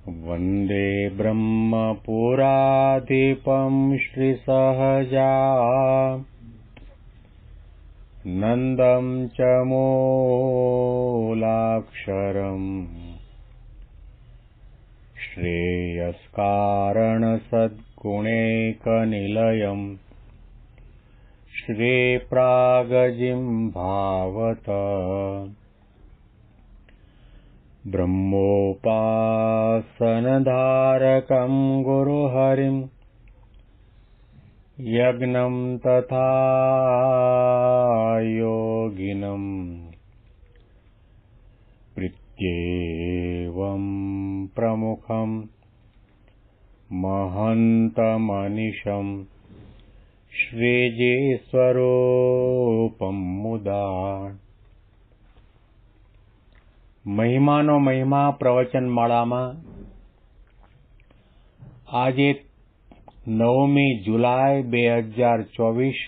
वन्दे ब्रह्मपुराधिपं श्रीसहजा नन्दं च मूलाक्षरम् श्रेयस्कारणसद्गुणैकनिलयम् श्रीप्रागजिह्वावत ब्रह्मोपासनधारकं गुरुहरिं यज्ञं तथा योगिनं प्रीत्येवं प्रमुखं महन्तमनिशं श्रीजीस्वरूपं मुदा। મહિમાનો મહિમા પ્રવચન માળામાં આજે 9મી જુલાઈ 2024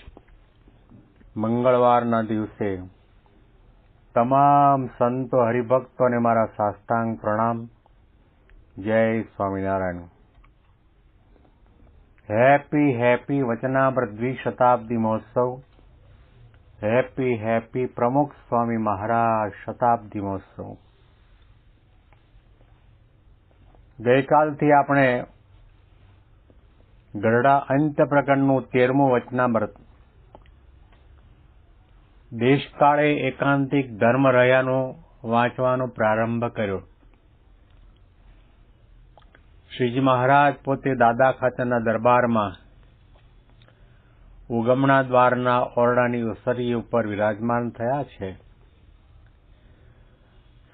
મંગળવારના દિવસે તમામ સંતો હરિભક્તોને મારા સાષ્ટાંગ પ્રણામ. જય સ્વામિનારાયણ. હેપી વચનામૃત દ્વિશતાબ્દી મહોત્સવ. હેપી પ્રમુખ સ્વામી મહારાજ શતાબ્દી મહોત્સવ. ગઈકાલથી આપણે ગરડા અંત્ય પ્રકરણનું 13મું વચનામૃત દેશકાળે એકાંતિક ધર્મ રહ્યાનો વાંચવાનો પ્રારંભ કર્યો. શ્રીજી મહારાજ પોતે દાદા ખાચરના દરબારમાં ઉગમણા દ્વારના ઓરડાની ઓસરી ઉપર વિરાજમાન થયા છે.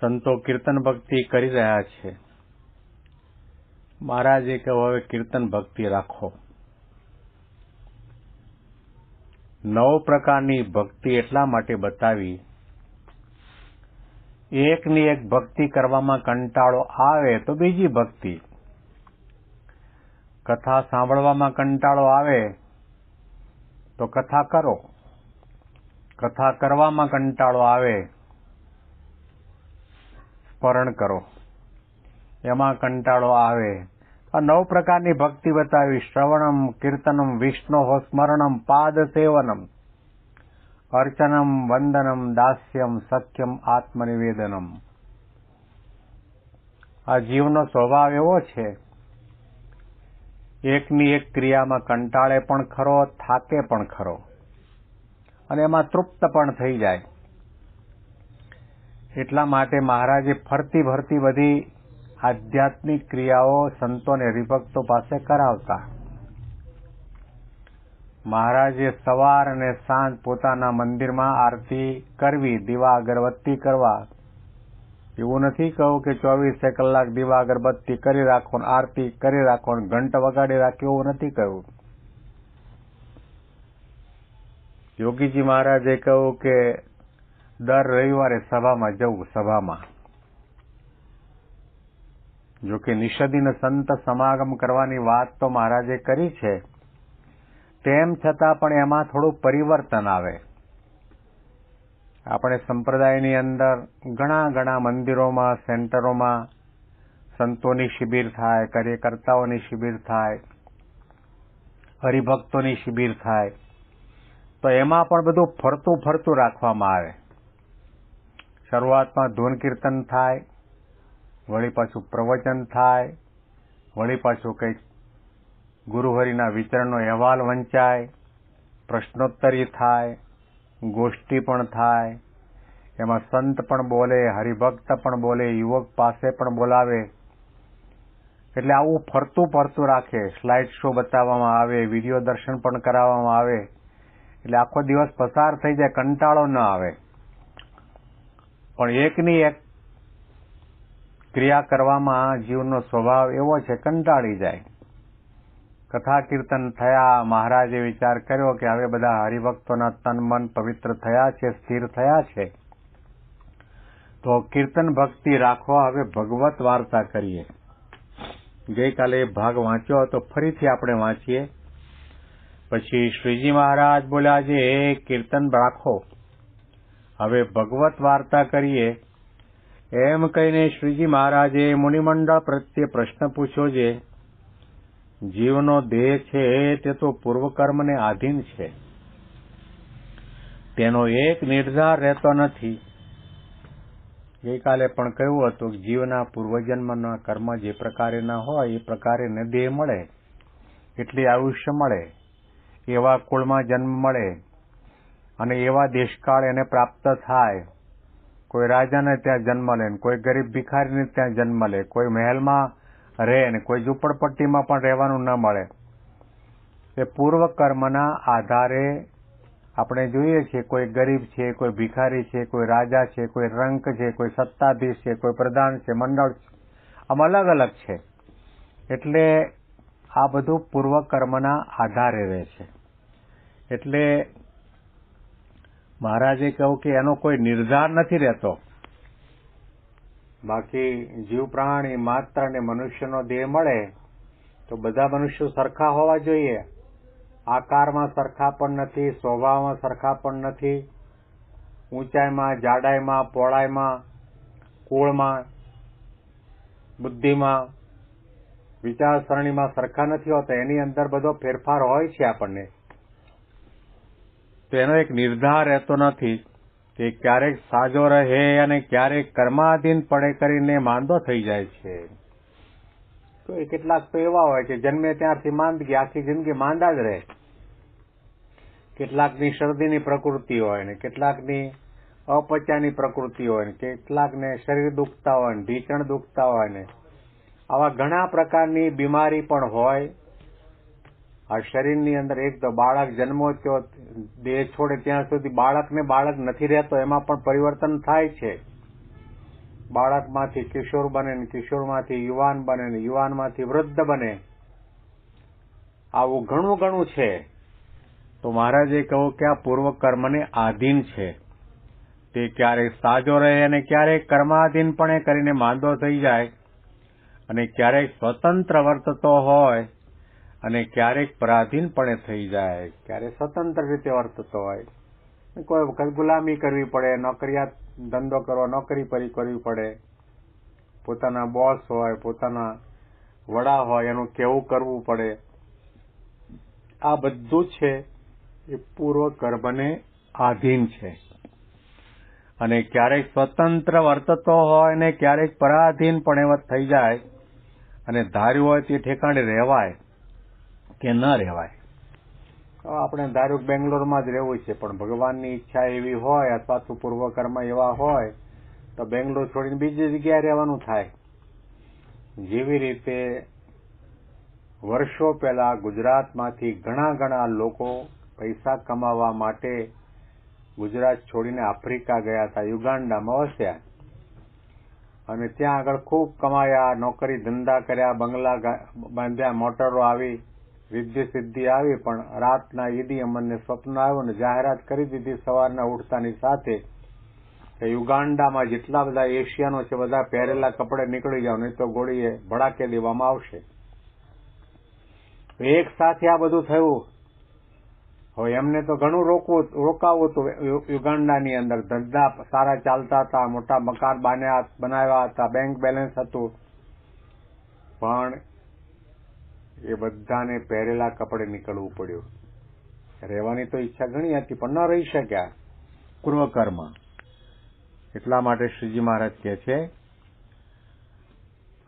સંતો કીર્તન ભક્તિ કરી રહ્યા છે. મહારાજે કહ્યું, હવે કીર્તન ભક્તિ રાખો. 9 પ્રકારની ભક્તિ એટલા માટે બતાવી, એકની એક ભક્તિ કરવામાં કંટાળો આવે તો બીજી ભક્તિ, કથા સાંભળવામાં કંટાળો આવે તો કથા કરો, કથા કરવામાં કંટાળો આવે સ્મરણ કરો, એમાં કંટાળો આવે. આ 9 પ્રકારની ભક્તિ બતાવી. શ્રવણમ, કીર્તનમ, વિષ્ણોઃ સ્મરણમ, પાદ સેવનમ, અર્ચનમ, વંદનમ, દાસ્યમ, સખ્યમ, આત્મનિવેદનમ. આ જીવનો સ્વભાવ એવો છે, એકની એક ક્રિયામાં કંટાળે પણ ખરો, થાકે પણ ખરો, અને એમાં તૃપ્ત પણ થઈ જાય. એટલા માટે મહારાજે ફરતી ભરતી બધી આધ્યાત્મિક ક્રિયાઓ સંતોને હરિભક્તો પાસે કરાવતા. મહારાજે સવાર અને સાંજ પોતાના મંદિરમાં આરતી કરવી, દીવા અગરબત્તી કરવા. એવું નથી કહું કે 24 કલાક દીવા અગરબત્તી કરી રાખો, આરતી કરી રાખો, ઘંટ વગાડી રાખો, એવું નથી કહ્યું. યોગીજી મહારાજે કહ્યું કે દર રવિવારે સભામાં જવું. સભામાં જો કે નિષદીન સંત સમાગમ કરવાની વાત તો મહારાજે કરી છે, તેમ છતાં પણ એમાં થોડું પરિવર્તન આવે. આપણે સંપ્રદાયની અંદર ઘણા મંદિરોમાં, સેન્ટરોમાં સંતોની શિબિર થાય, કાર્યકર્તાઓની શિબિર થાય, હરિભક્તોની શિબિર થાય, તો એમાં પણ બધું ફરતું રાખવામાં આવે. શરૂઆતમાં ધૂન કીર્તન થાય, વળી પાછું પ્રવચન થાય, વળી પાછું કંઈક ગુરુહરિના વિચરણનો અહેવાલ વંચાય, પ્રશ્નોત્તરી થાય, ગોષ્ઠી પણ થાય. એમાં સંત પણ બોલે, હરિભક્ત પણ બોલે, યુવક પાસે પણ બોલાવે. એટલે આવું ફરતું રાખે. સ્લાઇડ શો બતાવવામાં આવે, વિડીયો દર્શન પણ કરાવવામાં આવે. એટલે આખો દિવસ પસાર થઈ જાય, કંટાળો ન આવે. પણ એકની એક ક્રિયા કરવામાં જીવનો સ્વભાવ એવો છે, કંટાળી જાય. કથા કીર્તન થયા, મહારાજે વિચાર કર્યો કે હવે બધા હરિભક્તોના તન મન પવિત્ર થયા છે, સ્થિર થયા છે, તો કીર્તન ભક્તિ રાખવા. હવે ભગવત વાર્તા કરીએ. ગઈકાલે ભાગ વાંચ્યો તો ફરીથી આપણે વાંચીએ. પછી શ્રીજી મહારાજ બોલ્યા છે, કીર્તન રાખો, હવે ભગવત વાર્તા કરીએ. એમ કહીને શ્રીજી મહારાજે મુનિમંડળ પ્રત્યે પ્રશ્ન પૂછ્યો છે. જીવનો દેહ છે તે તો પૂર્વકર્મને આધીન છે. તેનો એક નિર્ધાર રહેતો નથી. ગઈકાલે પણ કહ્યું હતું કે જીવના પૂર્વજન્મના કર્મ જે પ્રકારેના હોય એ પ્રકારે ને દેહ મળે, એટલી આયુષ્ય મળે, એવા કુળમાં જન્મ મળે અને એવા દેશકાળ એને પ્રાપ્ત થાય. કોઈ રાજાને ત્યાં જન્મ લે, કોઈ ગરીબ ભિખારીને ત્યાં જન્મ લે, કોઈ મહેલમાં રહે ને કોઈ ઝૂંપડપટ્ટીમાં પણ રહેવાનું ન મળે. એ પૂર્વ કર્મના આધારે આપણે જોઈએ છીએ. કોઈ ગરીબ છે, કોઈ ભિખારી છે, કોઈ રાજા છે, કોઈ રંક છે, કોઈ સત્તાધીશ છે, કોઈ પ્રધાન છે, મંડળ છે, આમ અલગ અલગ છે. એટલે આ બધું પૂર્વ કર્મના આધારે રહે છે. એટલે મહારાજે કહ્યું કે એનો કોઈ નિર્ધાર નથી રહેતો. બાકી જીવ પ્રાણી માત્ર અને મનુષ્યનો દેહ મળે તો બધા મનુષ્યો સરખા હોવા જોઈએ. આકારમાં સરખા પણ નથી, સ્વભાવમાં સરખા પણ નથી, ઊંચાઈમાં, જાડાઈમાં, પહોળાઈમાં, કુળમાં, બુદ્ધિમાં, વિચારસરણીમાં સરખા નથી હોતા. એની અંદર બધો ફેરફાર હોય છે આપણને. તો એનો એક નિર્ધાર રહેતો નથી કે ક્યારેક સાજો રહે અને ક્યારેક કર્માધીન પડે કરીને માંદો થઈ જાય છે. તો એ કેટલાક તો એવા હોય કે જન્મે ત્યારથી માંદગી, આખી જિંદગી માંદા જ રહે. કેટલાકની શરદીની પ્રકૃતિ હોય ને કેટલાકની અપચાની પ્રકૃતિ હોય ને કેટલાકને શરીર દુખતા હોય ને ઢીંચણ દુખતા હોય ને આવા ઘણા પ્રકારની બીમારી પણ હોય. આ શરીરની અંદર એક તો બાળક જન્મો થયો દેહ છોડે ત્યાં સુધી બાળકને બાળક નથી રહેતો, એમાં પણ પરિવર્તન થાય છે. બાળકમાંથી કિશોર બને ને કિશોરમાંથી યુવાન બને ને યુવાનમાંથી વૃદ્ધ બને. આવું ઘણું ઘણું છે. તો મહારાજે કહ્યું કે આ પૂર્વ કર્મને આધીન છે. તે ક્યારેક સાજો રહે અને ક્યારેક કર્માધીનપણે કરીને માંદો થઈ જાય અને ક્યારેક સ્વતંત્ર વર્તતો હોય અને ક્યારેક પરાધીનપણે થઈ જાય. ક્યારેક સ્વતંત્ર રીતે વર્તતો હોય. કોઈ વખત ગુલામી કરવી પડે, નોકરિયાત ધંધો કરવો, નોકરી કરવી પડે. પોતાના બોસ હોય, પોતાના વડા હોય એનું કેવું કરવું પડે. આ બધું છે એ પૂર્વ કર્મને આધીન છે. અને ક્યારેક સ્વતંત્ર વર્તતો હોય ને ક્યારેક પરાધીનપણે થઈ જાય અને ધાર્યું હોય તે ઠેકાણે રહેવાય કે ન રહેવાય. આપણે ધાર્યું બેંગ્લોરમાં જ રહેવું છે, પણ ભગવાનની ઈચ્છા એવી હોય અથવા તો પૂર્વકર્મ એવા હોય તો બેંગ્લોર છોડીને બીજી જગ્યાએ રહેવાનું થાય. જેવી રીતે વર્ષો પહેલા ગુજરાતમાંથી ઘણા લોકો પૈસા કમાવા માટે ગુજરાત છોડીને આફ્રિકા ગયા હતા, યુગાન્ડામાં વસ્યા અને ત્યાં આગળ ખૂબ કમાયા, નોકરી ધંધા કર્યા, બંગલા બાંધ્યા, મોટરો આવી, રિદ્ધિ સિદ્ધિ આવી. પણ રાતના ઈદી અમને સ્વપ્ન આવ્યું ને જાહેરાત કરી દીધી સવારના ઉઠતાની સાથે કે યુગાન્ડામાં જેટલા બધા એશિયનો છે બધા પહેરેલા કપડે નીકળી જાવ, નહીં તો ગોળીએ ભડાકે દેવામાં આવશે. એક સાથે આ બધું થયું. હવે એમને તો ઘણું રોકાવું હતું યુગાન્ડાની અંદર. ધંધા સારા ચાલતા હતા, મોટા મકાન બનાવ્યા હતા, બેંક બેલેન્સ હતું, પણ એ બધાને પહેરેલા કપડે નીકળવું પડ્યું. રહેવાની તો ઈચ્છા ઘણી હતી પણ ન રહી શક્યા પૂર્વકર્મ. એટલા માટે શ્રીજી મહારાજ કહે છે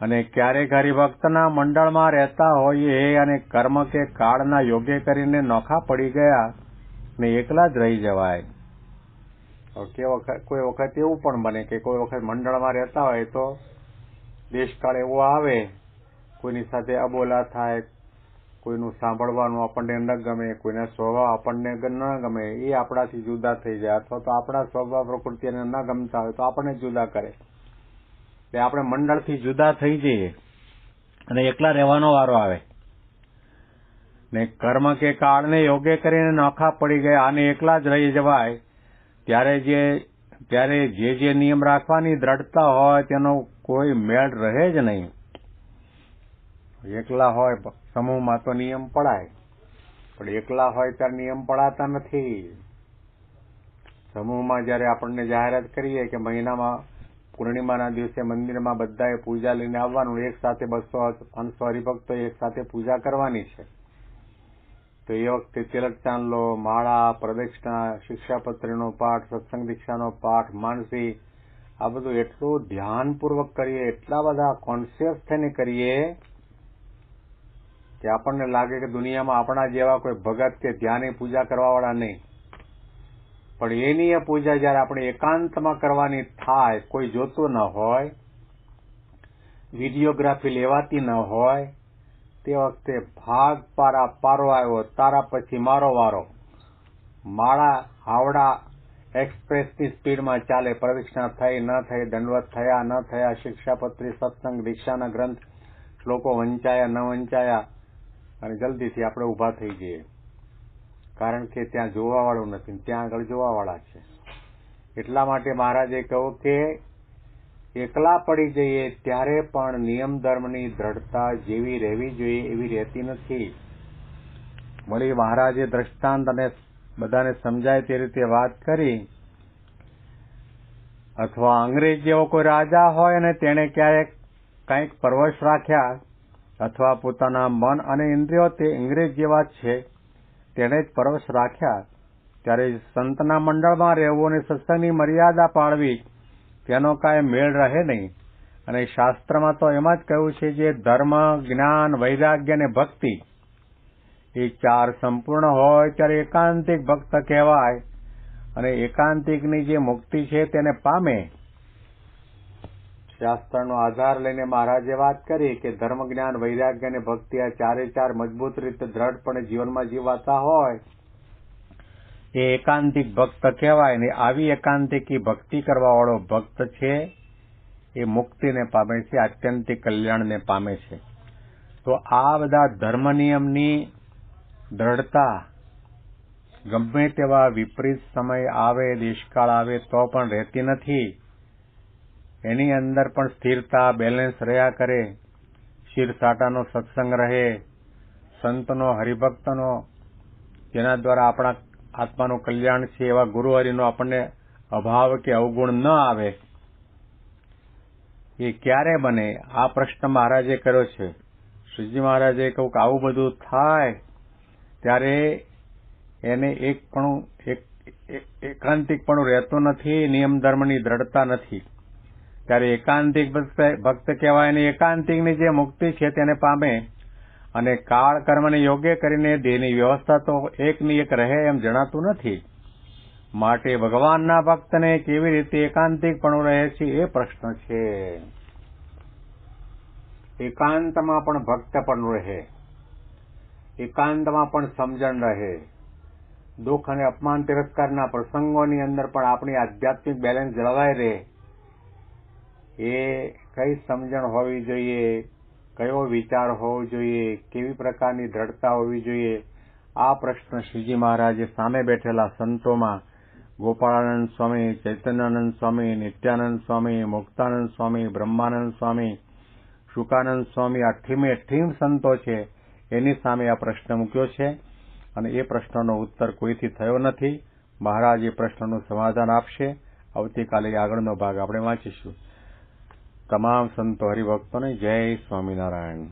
અને ક્યારેક હરિભક્તના મંડળમાં રહેતા હોઈએ અને કર્મ કે કાળના યોગ્ય કરીને નોખા પડી ગયા ને એકલા જ રહી જવાય. કોઈ વખત એવું પણ બને કે કોઈ વખત મંડળમાં રહેતા હોય તો દેશકાળ એવો આવે, કોઈની સાથે અબોલા થાય, કોઈનું સાંભળવાનું આપણને ન ગમે, કોઈના સ્વભાવ આપણને ન ગમે, એ આપણાથી જુદા થઈ જાય અથવા તો આપણા સ્વભાવ પ્રકૃતિ એને ન ગમતા હોય તો આપણને જુદા કરે. એટલે આપણે મંડળથી જુદા થઈ જઈએ અને એકલા રહેવાનો વારો આવે ને કર્મ કે કાળને યોગ્ય કરીને નોખા પડી ગયા અને એકલા જ રહી જવાય. ત્યારે જે નિયમ રાખવાની દ્રઢતા હોય તેનો કોઈ મેળ રહે જ નહીં. એકલા હોય સમૂહમાં તો નિયમ પડાય, પણ એકલા હોય ત્યારે નિયમ પડાતા નથી. સમૂહમાં જયારે આપણને જાહેરાત કરીએ કે મહિનામાં પૂર્ણિમાના દિવસે મંદિરમાં બધાએ પૂજા લઈને આવવાનું, એક સાથે 200 હરિભક્તો એક સાથે પૂજા કરવાની છે. તો એ વખતે તિલક ચાંદલો, માળા, પ્રદક્ષિણા, શિક્ષાપત્રીનો પાઠ, સત્સંગ દીક્ષાનો પાઠ, માનસી, આ બધું એટલું ધ્યાનપૂર્વક કરીએ, એટલા બધા કોન્શિયસ થઈને કરીએ કે આપણને લાગે કે દુનિયામાં આપણા જેવા કોઈ ભગત કે ધ્યાની પૂજા કરવાવાળા નહીં. પણ એની એ પૂજા જયારે આપણે એકાંતમાં કરવાની થાય, કોઈ જોતું ન હોય, વિડીયોગ્રાફી લેવાતી ન હોય, તે વખતે ભાગ પારો આવ્યો, તારા પછી મારો વારો. માળા હાવડા એક્સપ્રેસની સ્પીડમાં ચાલે, પ્રદક્ષિણા થઈ ન થઈ, દંડવત થયા ન થયા, શિક્ષાપત્રી, સત્સંગ, દીક્ષાના ગ્રંથ, શ્લોકો વંચાયા ન વંચાયા, અને જલ્દીથી આપણે ઊભા થઈ જઈએ. કારણ કે ત્યાં જોવાવાળું નથી, ત્યાં આગળ જોવાવાળા છે. એટલા માટે મહારાજે કહ્યું કે એકલા પડી જઈએ ત્યારે પણ નિયમ ધર્મની દ્રઢતા જેવી રહેવી જોઈએ એવી રહેતી નથી. વળી મહારાજે દ્રષ્ટાંત અને બધાને સમજાય તે રીતે વાત કરી. અથવા અંગ્રેજ જેવો કોઈ રાજા હોય અને તેણે ક્યારેક કંઈક પરવશ રાખ્યા, અથવા પોતાના મન અને ઇન્દ્રિયો તે અંગ્રેજ જેવા જ છે તેણે જ પરવશ રાખ્યા, ત્યારે સંતના મંડળમાં રહેવું અને સત્સંગની મર્યાદા પાળવી તેનો કાંઈ મેળ રહે નહીં. અને શાસ્ત્રમાં તો એમાં જ કહ્યું છે જે ધર્મ, જ્ઞાન, વૈરાગ્ય અને ભક્તિ એ 4 સંપૂર્ણ હોય ત્યારે એકાંતિક ભક્ત કહેવાય, અને એકાંતિકની જે મુક્તિ છે તેને પામે. શાસ્ત્રનો આધાર લઈને મહારાજે વાત કરી કે ધર્મ, જ્ઞાન, વૈરાગ્ય અને ભક્તિ આ 4 મજબૂત રીતે દ્રઢપણે જીવનમાં જીવાતા હોય એ એકાંતિક ભક્ત કહેવાય. ને આવી એકાંતિકી ભક્તિ કરવાવાળો ભક્ત છે એ મુક્તિને પામે છે, આત્યંતિક કલ્યાણને પામે છે. તો આ બધા ધર્મ નિયમની દ્રઢતા ગમે તેવા વિપરીત સમય આવે, દેશકાળ આવે તો પણ રહેતી નથી. એની અંદર પણ સ્થિરતા, બેલેન્સ રહ્યા કરે. શિરસાટાનો સત્સંગ રહે, સંતનો, હરિભક્તનો, જેના દ્વારા આપણા આત્માનું કલ્યાણ છે એવા ગુરુહરિનો આપણને અભાવ કે અવગુણ ન આવે. એ ક્યારે બને આ પ્રશ્ન મહારાજે કર્યો છે. શ્રીજી મહારાજે કહ્યું કે આવું બધું થાય ત્યારે એને એકાંતિકપણું રહેતું નથી, નિયમ ધર્મની દ્રઢતા નથી. ત્યારે એકાંતિક ભક્ત કહેવાય, અને એકાંતિકની જે મુક્તિ છે તેને પામે. અને કાળ કર્મને યોગ્ય કરીને દેહની વ્યવસ્થા તો એકની એક રહે એમ જણાતું નથી. માટે ભગવાનના ભક્તને કેવી રીતે એકાંતિકપણું રહે છે એ પ્રશ્ન છે. એકાંતમાં પણ ભક્તપણું રહે, એકાંતમાં પણ સમજણ રહે. દુઃખ અને અપમાન તિરસ્કારના પ્રસંગોની અંદર પણ આપણી આધ્યાત્મિક બેલેન્સ જળવાઈ રહે. એ કઈ સમજણ હોવી જોઈએ, કયો વિચાર હોવો જોઈએ, કેવી પ્રકારની દ્રઢતા હોવી જોઈએ, આ પ્રશ્ન શ્રીજી મહારાજે સામે બેઠેલા સંતોમાં ગોપાળાનંદ સ્વામી, ચૈતન્યાનંદ સ્વામી, નિત્યાનંદ સ્વામી, મુક્તાનંદ સ્વામી, બ્રહ્માનંદ સ્વામી, શુકાનંદ સ્વામી, આ 88 સંતો છે એની સામે આ પ્રશ્ન મૂક્યો છે. અને એ પ્રશ્નનો ઉત્તર કોઈથી થયો નથી. મહારાજ એ પ્રશ્નનું સમાધાન આપશે. આવતીકાલે આગળનો ભાગ આપણે વાંચીશું. તમામ સંતો હરિભક્તોને જય સ્વામિનારાયણ.